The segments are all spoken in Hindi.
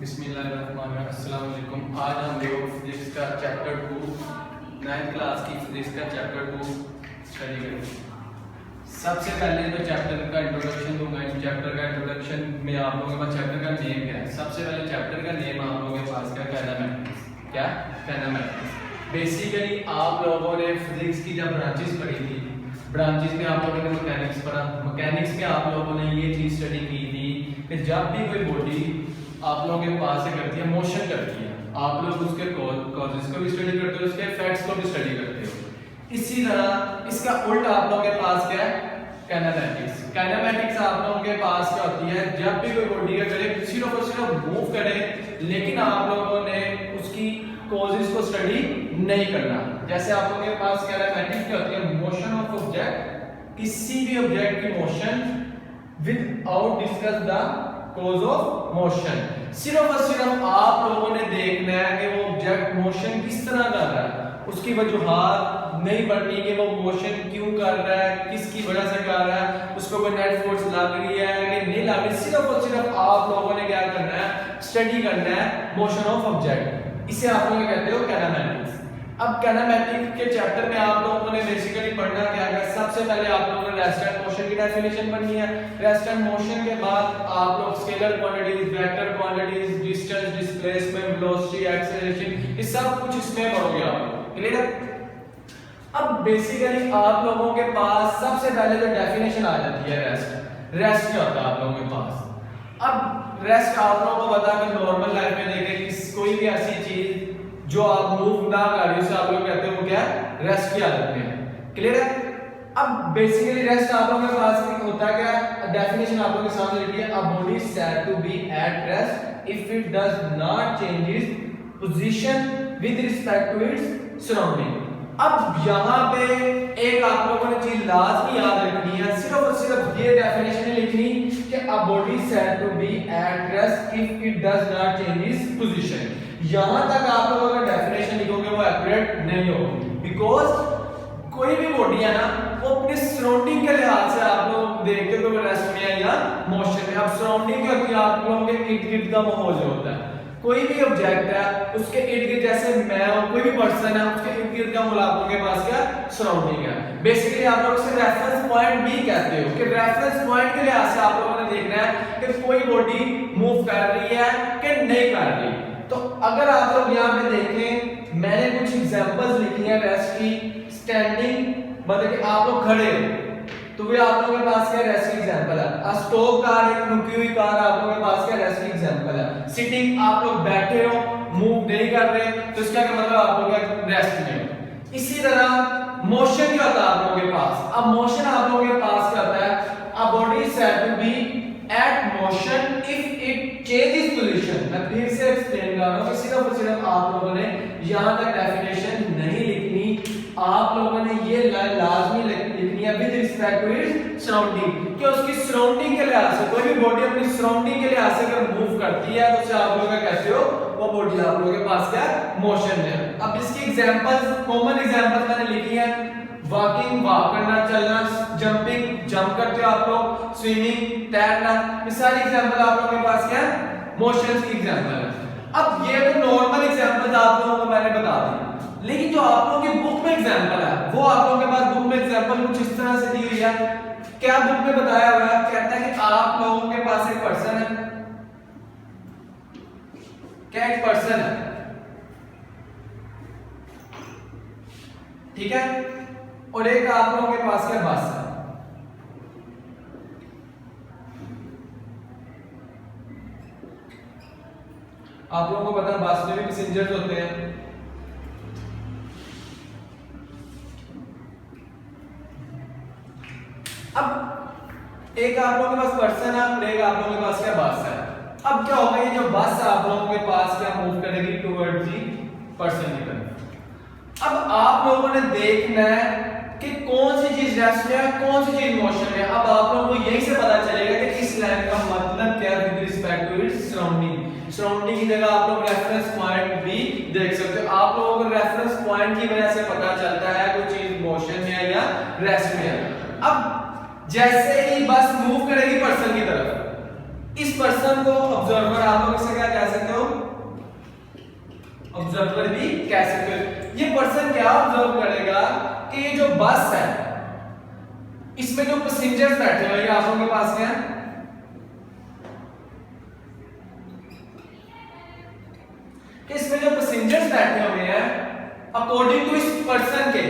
अस्सलाम वालेकुम। आज हम लोग फिजिक्स का चैप्टर 2 9th क्लास की फिजिक्स का चैप्टर 2 स्टडी करेंगे। सबसे पहले तो चैप्टर का इंट्रोडक्शन दूंगा। चैप्टर का इंट्रोडक्शन में आप लोगों के पास चैप्टर का नेम क्या है। सबसे पहले चैप्टर का नेम आप लोगों के पास काइनेमैटिक्स। क्या काइनेमैटिक्स? बेसिकली आप लोगों ने फिजिक्स की जब ब्रांचेस पढ़ी थी, ब्रांचेस में आप लोगों ने मैकेनिक्स पढ़ा। मैकेनिक्स में आप लोगों ने ये चीज स्टडी की थी कि जब भी कोई बॉडी आप लोगों के पास से करती है, मोशन करती है, आप लोग उसके कॉजेस को भी स्टडी करते हो, उसके इफेक्ट्स को भी स्टडी करते हो। इसी तरह इसका उल्टा आप लोगों के पास क्या है? काइनेमैटिक्स। काइनेमैटिक्स आप लोगों के पास क्या होती है? जब भी कोई बॉडी का करे सिर्फ और सिर्फ मूव करे, लेकिन आप लोगों ने उसकी कॉजेस को स्टडी नहीं करना। जैसे आप लोगों के पास काइनेमैटिक्स क्या होती है? मोशन ऑफ ऑब्जेक्ट, किसी भी ऑब्जेक्ट की motion without discuss the cause of motion. सिर्फ और सिर्फ आप लोगों ने देखना है कि वो ऑब्जेक्ट मोशन किस तरह कर रहा है, उसकी वजूहात नहीं पढ़नी कि वो मोशन क्यों कर रहा है, किसकी वजह से कर रहा है, उसको कोई नेट फोर्स लग रही है कि नहीं लग रही। सिर्फ और सिर्फ आप लोगों ने क्या करना है? स्टडी करना है मोशन ऑफ ऑब्जेक्ट। इसे आप लोग कहते हो काइनेमैटिक्स। अब काइनेमैटिक्स के चैप्टर में आप लोगों ने बेसिकली पढ़ना क्या है? सबसे पहले आप लोगों ने रेस्ट एंड मोशन की डेफिनेशन पढ़नी है। रेस्ट एंड मोशन के बाद आप लोग scalar quantities, vector quantities, distance, displacement, velocity, acceleration, ये सब कुछ इसमें पढ़ोगे आप। क्लियर है? अब बेसिकली आप लोगों के पास सबसे पहले जो डेफिनेशन आ जाती है रेस्ट। रेस्ट क्या होता है आप लोगों के पास? अब रेस्ट आप लोगों को पता है कि नॉर्मल लाइफ में देखें कोई भी ऐसी चीज जो आप मूव ना कर रहे हो उसे आप लोग कहते हो क्या? रेस्ट की हालत में है। क्लियर है? अब बेसिकली रेस्ट आप लोगों के पास होता है क्या? डेफिनेशन आप लोगों के सामने लिखी है। A body is said to be at rest if it does not change its position with respect to its surrounding. अब यहाँ पे एक आप लोगों ने चीज लाजमी याद रखनी है, सिर्फ और सिर्फ ये डेफिनेशन लिखनी कि a body is said to be at rest if it does not change its position. यहां तक आप लोग अगर डेफिनेशन लिखोगे वो एक्यूरेट नहीं होगी, बिकॉज कोई भी बॉडी है ना, वो अपने सराउंडिंग के लिहाज से आप लोग देखते हो कि रेस्ट में है या मोशन में। अब सराउंडिंग क्या होती है? आप लोगों के इर्द गिर्द का माहौल जो होता है, कोई भी ऑब्जेक्ट है उसके इर्द गिर्द, जैसे मैं हूं, कोई भी पर्सन है, उसके इर्द गिर्द का माहौल आप लोगों के पास क्या? सराउंडिंग है। बेसिकली आप लोग इसे रेफरेंस पॉइंट भी कहते हो कि रेफरेंस पॉइंट के लिहाज से आप लोगों ने देखना है कि कोई बॉडी मूव कर रही है कि नहीं कर रही। तो अगर आप लोग यहाँ पे देखें, मैंने कुछ एग्जांपल्स लिखी हैं रेस्ट की। स्टैंडिंग मतलब कि आप लोग खड़े हो, तो वे आप लोगों के पास क्या? रेस्ट की एग्जांपल है। अ स्टॉप कार, एक रुकी हुई कार, आप लोगों के पास क्या? रेस्ट की एग्जांपल है। सिटिंग, आप लोग बैठे हो, मूव नहीं कर रहे, तो इसका क्या मतलब? आप लोग रेस्ट में हो। इसी तरह मोशन क्या होता है आप लोगों के पास? अब मोशन आप लोगों के पास क्या होता है? A body is said to be at motion if it changes position. मैं फिर से एक्सप्लेन कर रहा हूं कि सिर्फ और सिर्फ आप लोगों ने यहां तक डेफिनेशन नहीं लिखनी, आप लोगों ने ये लाजमी लिखनी है with respect to its surrounding, कि उसकी सराउंडिंग के लिहाज से कोई भी बॉडी अपनी सराउंडिंग के लिहाज से अगर मूव करती है तो उसे आप लोग कहते हो वो बॉडी आप लोगों के पास क्या? मोशन में। अब इसकी एग्जांपल्स, कॉमन एग्जांपल्स मैंने लिखी है। वॉकिंग, वॉक करना, चलना, जंपिंग, जंप करते हो आप लोग, स्विमिंग, तैरना, ये सारी एग्जांपल आप लोगों के पास क्या है? मोशंस की एग्जांपल है। अब ये तो नॉर्मल एग्जांपल्स आप लोगों को मैंने बता दी, लेकिन जो आप लोगों की बुक में एग्जांपल है वो आप लोगों के पास बुक में एग्जांपल कुछ इस तरह से दी हुई है। क्या बुक में बताया हुआ है? कहता है कि आप लोगों के पास एक पर्सन है, क्या? एक पर्सन है, ठीक है, और एक आप लोगों के पास क्या? बस है। आप लोगों को पता है बस में भी पैसेंजर्स होते हैं। अब एक आप लोगों के पास पर्सन है और एक आप लोगों के पास क्या? बस है। अब क्या होगा? ये जो बस आप लोगों के पास क्या मूव करेगी? टुवर्ड्स दी पर्सन की तरफ। अब आप लोगों ने देखना है कि कौन सी चीज रेस्ट में है, कौन सी चीज मोशन में है। अब आप लोगों को यही से पता चलेगा कि इस लाइन का मतलब क्या है with respect to its surrounding. Surrounding की जगह आप लोग रेफरेंस पॉइंट भी देख सकते हो। आप लोगों को रेफरेंस पॉइंट की वजह से पता चलता है कोई चीज मोशन में है या रेस्ट में है। अब जैसे ही बस मूव करेगी पर्सन की तरफ, इस पर्सन को ऑब्जर्वर आप लोग इसे क्या कह सकते हो? ऑब्जर्वर भी कह सकते हो। ये पर्सन क्या ऑब्जर्व करेगा कि ये जो बस है इसमें जो पैसेंजर्स बैठे हुए हैं आप लोगों के पास क्या है, कि इसमें जो पैसेंजर्स बैठे हुए हैं अकॉर्डिंग टू इस पर्सन के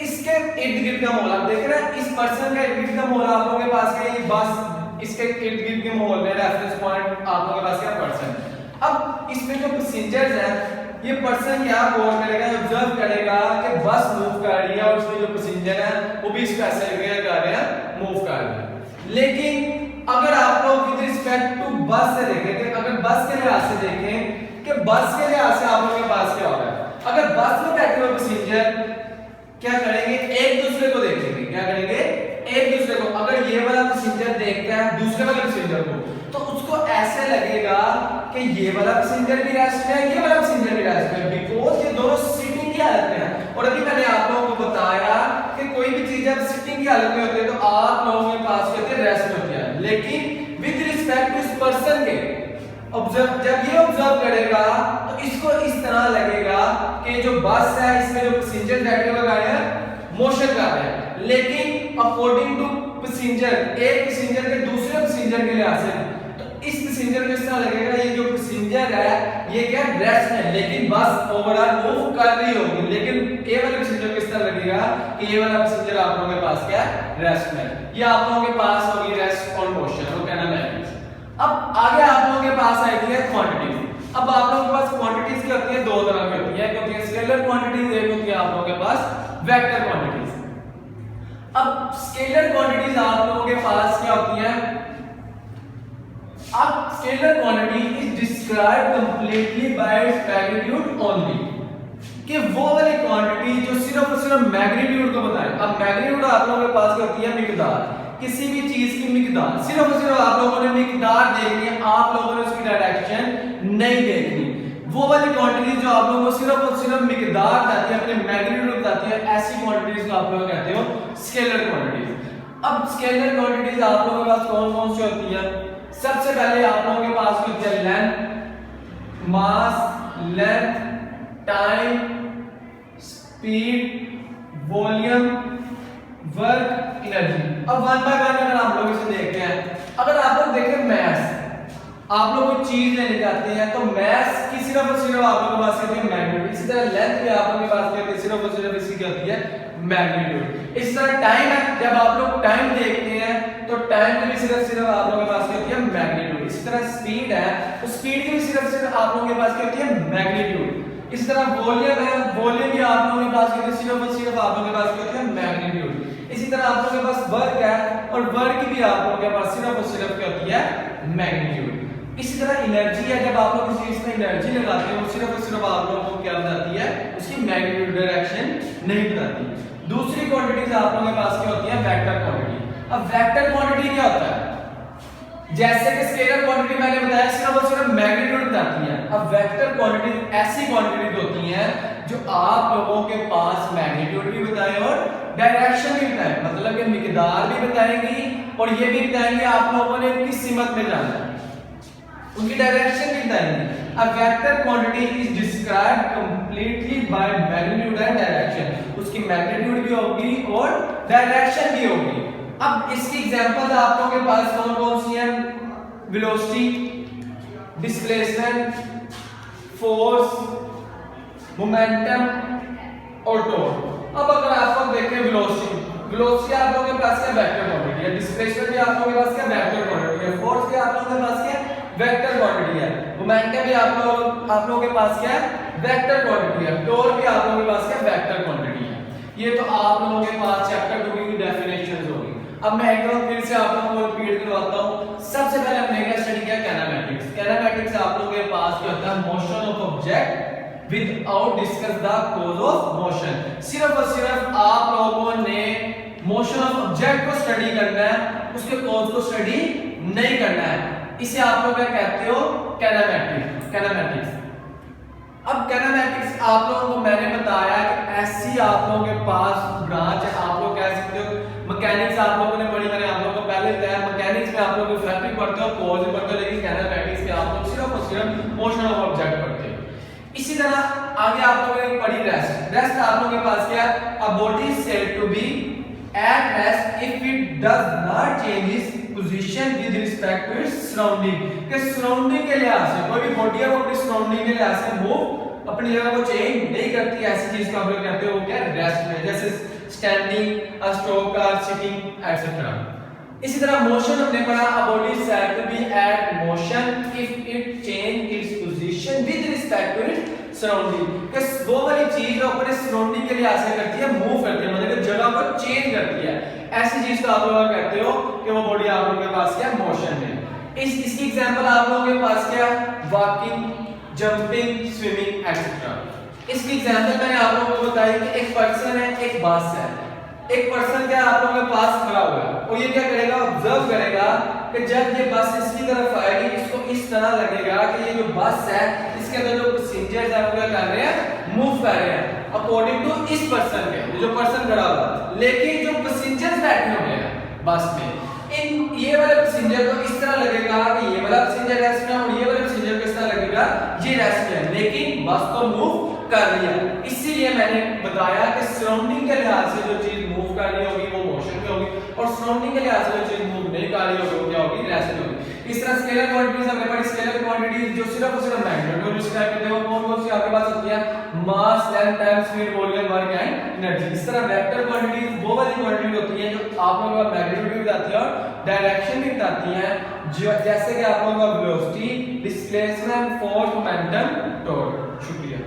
इसके इर्द गिर्द का माहौल आप देख रहे हैं, इस पर्सन का इर्द गिर्द का माहौल आप लोगों के पास है, ये बस इसके इर्द गिर्द के माहौल में रेफरेंस पॉइंट आप लोगों के पास क्या पर्सन। अब इसमें जो पैसेंजर्स हैं ये पर्सन क्या गौर करेगा, ऑब्जर्व करेगा कि बस मूव कर रही है और इसमें जो पैसेंजर है वो भी इस पैसेंजर के कर रहे हैं मूव कर रहे हैं। लेकिन अगर आप लोग विद रिस्पेक्ट टू बस से देखें कि अगर बस के लिहाज से देखें कि बस के लिहाज से आप लोगों के पास क्या होगा, अगर बस में बैठे हुए पैसेंजर क्या करेंगे एक दूसरे को देखेंगे, क्या करेंगे एक दूसरे को, अगर ये वाला पैसेंजर देखता है दूसरे वाले पैसेंजर को तो उसको ऐसे लगेगा कि ये वाला पैसेंजर भी रेस्ट में है, ये वाला पैसेंजर भी रेस्ट में है, बिकॉज़ ये दोनों सिटिंग की हालत में है। और अभी मैंने आप लोगों को बताया कि कोई भी चीज जब सिटिंग की हालत में होती है तो आप लोगों के पास होती है रेस्ट में होती है, लेकिन विद रिस्पेक्ट टू इस पर्सन के ऑब्जर्व जब ये ऑब्जर्व करेगा तो इसको इस तरह लगेगा कि जो बस है इसमें जो पैसेंजर बैठे हुए गाड़ी है मोशन कर रहे हैं, लेकिन अकॉर्डिंग टू पैसेंजर एक पैसेंजर के दूसरे पैसेंजर के लिहाज से तो इस पैसेंजर को इस तरह लगेगा ये जो पैसेंजर है ये क्या रेस्ट में, लेकिन बस ओवरऑल मूव कर रही होगी, लेकिन ए वाले पैसेंजर को इस तरह लगेगा कि ये वाला पैसेंजर आप लोगों के पास क्या रेस्ट में, ये आप लोगों के पास होगी रेस्ट और मोशन और काइनेमैटिक्स। अब आगे आप लोगों के पास आती है क्वांटिटीज। अब आप लोगों के पास क्वांटिटीज क्या होती है, दो तरह की होती है, एक होती है स्केलर क्वांटिटीज, एक होती है आप लोगों के पास वेक्टर क्वांटिटीज। अब स्केलर क्वांटिटीज आप लोगों के पास क्या होती है, अब scalar quantity is described completely by its magnitude only, कि वो वाली क्वांटिटी जो सिर्फ और सिर्फ मैग्नीट्यूड को बताए। अब मैग्नीट्यूड आप लोगों के पास क्या होती है, मिकदार, किसी भी चीज की मिकदार, सिर्फ और सिर्फ आप लोगों ने मिकदार देखनी है, आप लोगों ने उसकी डायरेक्शन नहीं देखनी। वो वाली क्वांटिटी जो आप लोगों को सिर्फ और सिर्फ मिकदार बताती है, अपने मैग्नीट्यूड बताती है, ऐसी क्वांटिटीज को आप लोग कहते हो स्केलर क्वांटिटीज। अब स्केलर क्वांटिटीज आप लोगों के पास कौन कौन सी होती है, सबसे पहले आप लोगों के पास होती है length, mass, length, time, speed, volume, work, energy. अब वन बाय वन अगर आप लोग इसे देखते हैं, अगर आप लोग देखें मैथ, आप लोग कोई चीज लेने जाते हैं तो मैथ की सिर्फ और सिर्फ आप लोगों के पास होती है मैग्नीट्यूड, इसी तरह लेंथ भी आप लोगों के पास होती है सिर्फ और सिर्फ इसकी क्या होती है मैग्नीट्यूड। इस तरह टाइम है, जब आप लोग टाइम देखते हैं तो टाइम की भी सिर्फ सिर्फ आप लोगों के पास क्या होती है मैग्नीट्यूड। इसी तरह स्पीड है तो स्पीड की भी सिर्फ सिर्फ आप लोगों के पास क्या होती है मैग्नीट्यूड। इस तरह वॉल्यूम है, वॉल्यूम भी आप लोगों के पास क्या होती है सिर्फ और सिर्फ आप लोगों के पास क्या होती है मैग्नीट्यूड। इसी तरह आप लोगों के पास वर्क है और वर्क की भी आप लोगों के पास सिर्फ और सिर्फ क्या होती है मैग्नीट्यूड। इसी तरह एनर्जी है, जब आप लोग किसी चीज में एनर्जी लगाते हैं वो सिर्फ और सिर्फ आप लोगों को क्या बताती है, उसकी मैग्नीट्यूड डायरेक्शन नहीं बताती। दूसरी क्वांटिटीज आप लोगों के पास क्या होती है वेक्टर क्वांटिटी। अब वेक्टर क्वांटिटी क्या होता है, जैसे कि स्केलर क्वांटिटी मैंने बताया सिर्फ और सिर्फ मैग्नीट्यूड बताती है, अब वेक्टर क्वांटिटी ऐसी क्वांटिटीज होती हैं जो आप लोगों के पास मैग्नीट्यूड भी बताए और डायरेक्शन भी बताए, मतलब कि मिकदार भी बताएंगी और ये भी बताएंगे आप लोगों ने किस सीमत में जाना है, उनकी डायरेक्शन भी बताएंगे। अब vector quantity is described completely by magnitude and direction, उसकी मैग्नीट्यूड भी होगी और डायरेक्शन भी होगी। अब इसकी एग्जांपल आप लोगों के पास कौन कौन सी हैं, वेलोसिटी, डिस्प्लेसमेंट, फोर्स, मोमेंटम और टॉर्क। अब अगर आप लोग देखें वेलोसिटी, वेलोसिटी आप लोगों के पास क्या वेक्टर क्वांटिटी है, डिस्प्लेसमेंट भी आप लोगों के पास क्या वेक्टर क्वांटिटी है, फोर्स भी आप लोगों के पास क्या वेक्टर क्वांटिटी है, मोमेंटम भी आप लोगों के पास क्या वेक्टर क्वांटिटी है, टॉर्क भी आप लोगों के पास क्या वेक्टर क्वांटिटी है। ये तो आप लोगों के पास चैप्टर 2 की डेफिनेशंस होगी। अब मैं एक बार फिर से आप लोगों को रिपीट करवाता हूं। सबसे पहले हमने क्या स्टडी किया, काइनेमैटिक्स। काइनेमैटिक्स आप लोगों के पास क्या होता है, motion of object without discuss the cause of motion. सिर्फ और सिर्फ आप लोगों ने मोशन ऑफ ऑब्जेक्ट को स्टडी करना है, उसके कॉज को स्टडी नहीं करना है, इसे आप लोग क्या कहते हो काइनेमैटिक्स। अब काइनेमैटिक्स आप लोगों को मैंने बताया कि ऐसी आप लोगों के पास ब्रांच है, आप लोग कह सकते हो मैकेनिक्स आप लोगों ने पढ़ी, मैंने आप लोगों को पहले बताया मैकेनिक्स में आप लोग इफेक्टिव पढ़ते हो, कॉज पढ़ते हो, लेकिन काइनेमैटिक्स में आप लोग सिर्फ और सिर्फ मोशन ऑफ ऑब्जेक्ट पढ़ते हो। इसी तरह आगे आप लोगों ने पढ़ी रेस्ट। रेस्ट आप लोगों के पास क्या है? A body is said to be at rest if it does not change its position with respect to its surrounding। कि सराउंडिंग के लिहाज से कोई भी बॉडी है वो अपनी सराउंडिंग के लिहाज से मूव अपनी जगह को चेंज नहीं करती, ऐसी चीज को हम लोग कहते हैं वो क्या है? रेस्ट में, जैसे स्टैंडिंग, स्ट्रोक, सिटिंग एटसेट्रा। इसी तरह मोशन हमने पढ़ा, a body is said to be at motion if it change its position with respect to its surrounding. कि वो वाली चीज जो अपने सराउंडिंग के लिए ऐसे करती है, मूव करती है, मतलब जगह को चेंज करती है, ऐसी चीज को आप लोग कहते हो कि वो बॉडी आप लोगों के पास क्या मोशन में। इसकी एग्जांपल आप लोगों के पास क्या? Walking, jumping, swimming etcetera. इसकी एग्जांपल मैंने आप लोगों को बताई कि एक पर्सन है, एक बस है। एक पर्सन क्या आप लोगों के पास खड़ा हुआ है और ये क्या करेगा? ऑब्जर्व करेगा कि जब ये बस इसकी तरफ आएगी, इसको इस तरह लगेगा कि ये जो बस है इसके अंदर जो पैसेंजर्स है वो क्या कर रहे हैं? मूव कर रहे हैं अकॉर्डिंग टू इस पर्सन के, जो पर्सन खड़ा हुआ। लेकिन जो पैसेंजर्स बैठे हुए हैं बस में, इन ये वाले पैसेंजर को इस तरह लगेगा कि ये वाला पैसेंजर रेस्ट में और ये वाले पैसेंजर को इस तरह लगेगा ये रेस्ट में, लेकिन बस तो मूव कर रही है। इसीलिए मैंने बताया कि सराउंडिंग के लिहाज से जो चीज मूव कर रही होगी वो मोशन में होगी और सराउंडिंग के लिहाज से जो चीज मूव नहीं कर रही होगी वो क्या होगी? रेस्ट में होगी। इस तरह स्केलर क्वांटिटीज हमने पढ़ी। स्केलर क्वांटिटीज जो सिर्फ और सिर्फ मैग्नेट को डिस्क्राइब करते हैं वो कौन-कौन सी आपके पास होती है? Mass, length, time, speed, volume, work and energy. इस तरह वेक्टर क्वांटिटीज वो वाली क्वांटिटी होती है जो आप लोगों का मैग्नीट्यूड भी बताती है और डायरेक्शन भी बताती है, जो जैसे कि आप लोगों का velocity, displacement, force, momentum, torque. शुक्रिया।